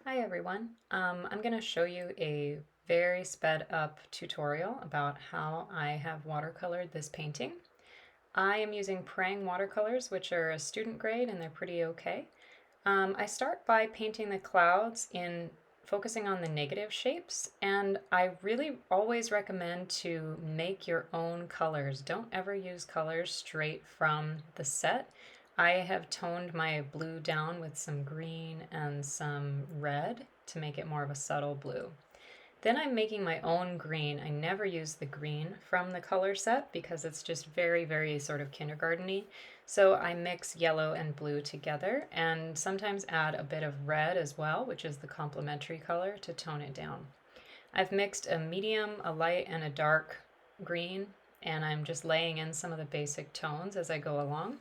Hi everyone. I'm going to show you a very sped up tutorial about how I have watercolored this painting. I am using Prang watercolors, which are a student grade and they're pretty okay. I start by painting the clouds in focusing on the negative shapes, and I really always recommend to make your own colors. Don't ever use colors straight from the set. I have toned my blue down with some green and some red to make it more of a subtle blue. Then I'm making my own green. I never use the green from the color set because it's just very, very sort of kindergarten-y. So I mix yellow and blue together and sometimes add a bit of red as well, which is the complementary color, to tone it down. I've mixed a medium, a light, and a dark green, and I'm just laying in some of the basic tones as I go along.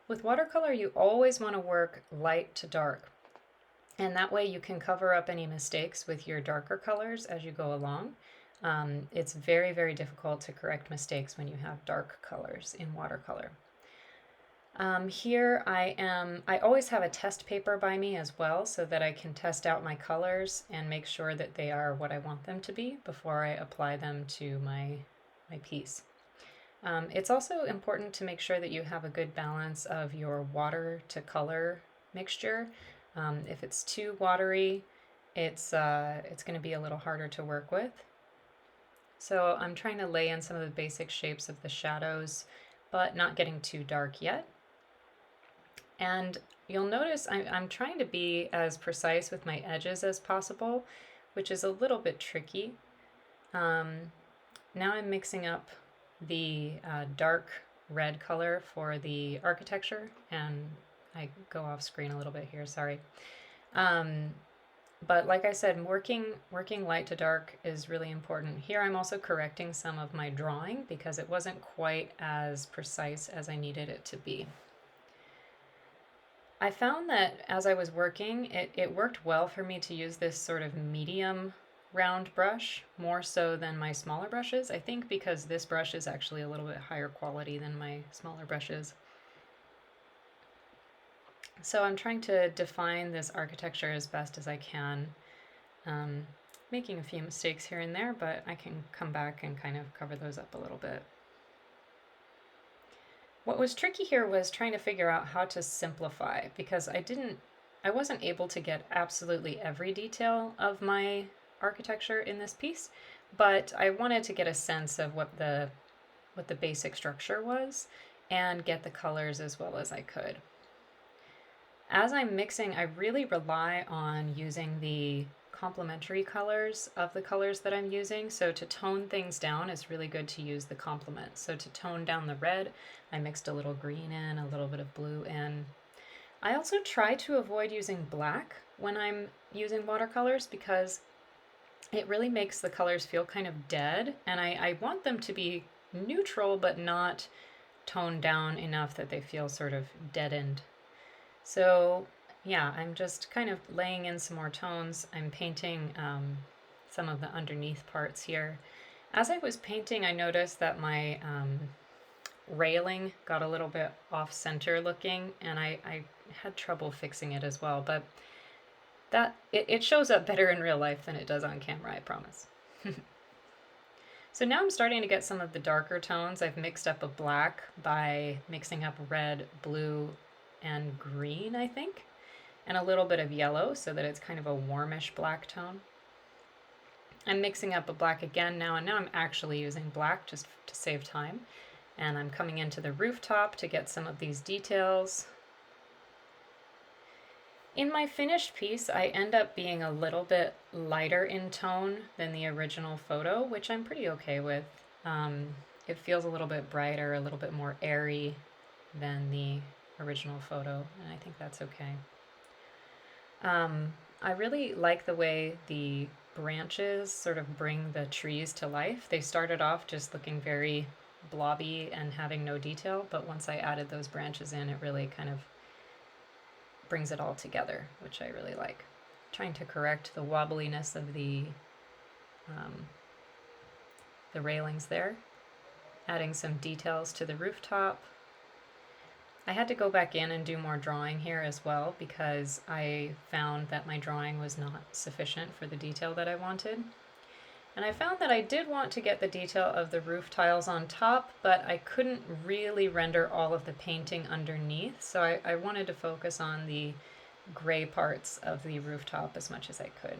With watercolor, you always want to work light to dark. And that way you can cover up any mistakes with your darker colors as you go along. It's very, very difficult to correct mistakes when you have dark colors in watercolor. Here I always have a test paper by me as well so that I can test out my colors and make sure that they are what I want them to be before I apply them to my piece. It's also important to make sure that you have a good balance of your water to color mixture. If it's too watery, it's going to be a little harder to work with. So I'm trying to lay in some of the basic shapes of the shadows, but not getting too dark yet. And you'll notice I'm trying to be as precise with my edges as possible, which is a little bit tricky. Now I'm mixing up the dark red color for the architecture, and I go off screen a little bit here, sorry. But like I said, working light to dark is really important. Here I'm also correcting some of my drawing because it wasn't quite as precise as I needed it to be. I found that as I was working, it worked well for me to use this sort of medium round brush more so than my smaller brushes. I think because this brush is actually a little bit higher quality than my smaller brushes. So I'm trying to define this architecture as best as I can, making a few mistakes here and there, but I can come back and kind of cover those up a little bit. What was tricky here was trying to figure out how to simplify because I wasn't able to get absolutely every detail of my architecture in this piece, but I wanted to get a sense of what the basic structure was and get the colors as well as I could. As I'm mixing, I really rely on using the complementary colors of the colors that I'm using. So to tone things down, it's really good to use the complement. So to tone down the red, I mixed a little green in, a little bit of blue in. I also try to avoid using black when I'm using watercolors because it really makes the colors feel kind of dead, and I want them to be neutral but not toned down enough that they feel sort of deadened. So yeah, I'm just kind of laying in some more tones. I'm painting some of the underneath parts here. As I was painting, I noticed that my railing got a little bit off center looking, and I had trouble fixing it as well, but it shows up better in real life than it does on camera, I promise. So now I'm starting to get some of the darker tones. I've mixed up a black by mixing up red, blue, and green, I think, and a little bit of yellow so that it's kind of a warmish black tone. I'm mixing up a black again now, and now I'm actually using black just to save time. And I'm coming into the rooftop to get some of these details. In my finished piece, I end up being a little bit lighter in tone than the original photo, which I'm pretty okay with. It feels a little bit brighter, a little bit more airy than the original photo, and I think that's okay. I really like the way the branches sort of bring the trees to life. They started off just looking very blobby and having no detail, but once I added those branches in, it really kind of brings it all together, which I really like. Trying to correct the wobbliness of the railings there, adding some details to the rooftop. I had to go back in and do more drawing here as well because I found that my drawing was not sufficient for the detail that I wanted. And I found that I did want to get the detail of the roof tiles on top, but I couldn't really render all of the painting underneath, so I wanted to focus on the gray parts of the rooftop as much as I could.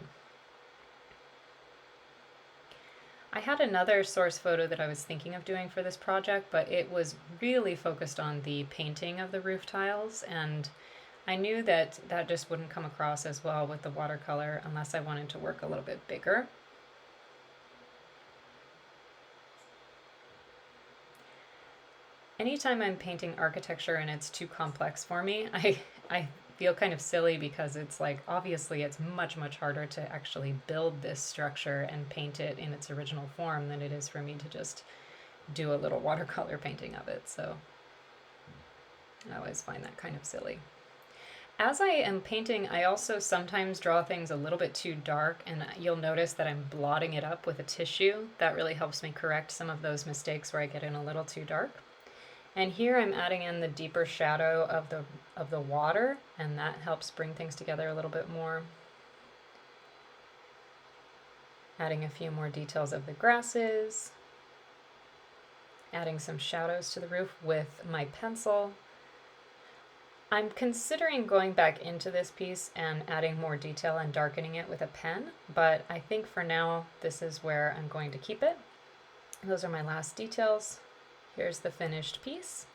I had another source photo that I was thinking of doing for this project, but it was really focused on the painting of the roof tiles, and I knew that that just wouldn't come across as well with the watercolor unless I wanted to work a little bit bigger. Anytime I'm painting architecture and it's too complex for me, I feel kind of silly because it's like, obviously it's much, much harder to actually build this structure and paint it in its original form than it is for me to just do a little watercolor painting of it. So I always find that kind of silly. As I am painting, I also sometimes draw things a little bit too dark, and you'll notice that I'm blotting it up with a tissue. That really helps me correct some of those mistakes where I get in a little too dark. And here I'm adding in the deeper shadow of the water, and that helps bring things together a little bit more. Adding a few more details of the grasses. Adding some shadows to the roof with my pencil. I'm considering going back into this piece and adding more detail and darkening it with a pen, but I think for now this is where I'm going to keep it. Those are my last details. Here's the finished piece.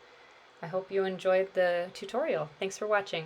I hope you enjoyed the tutorial. Thanks for watching.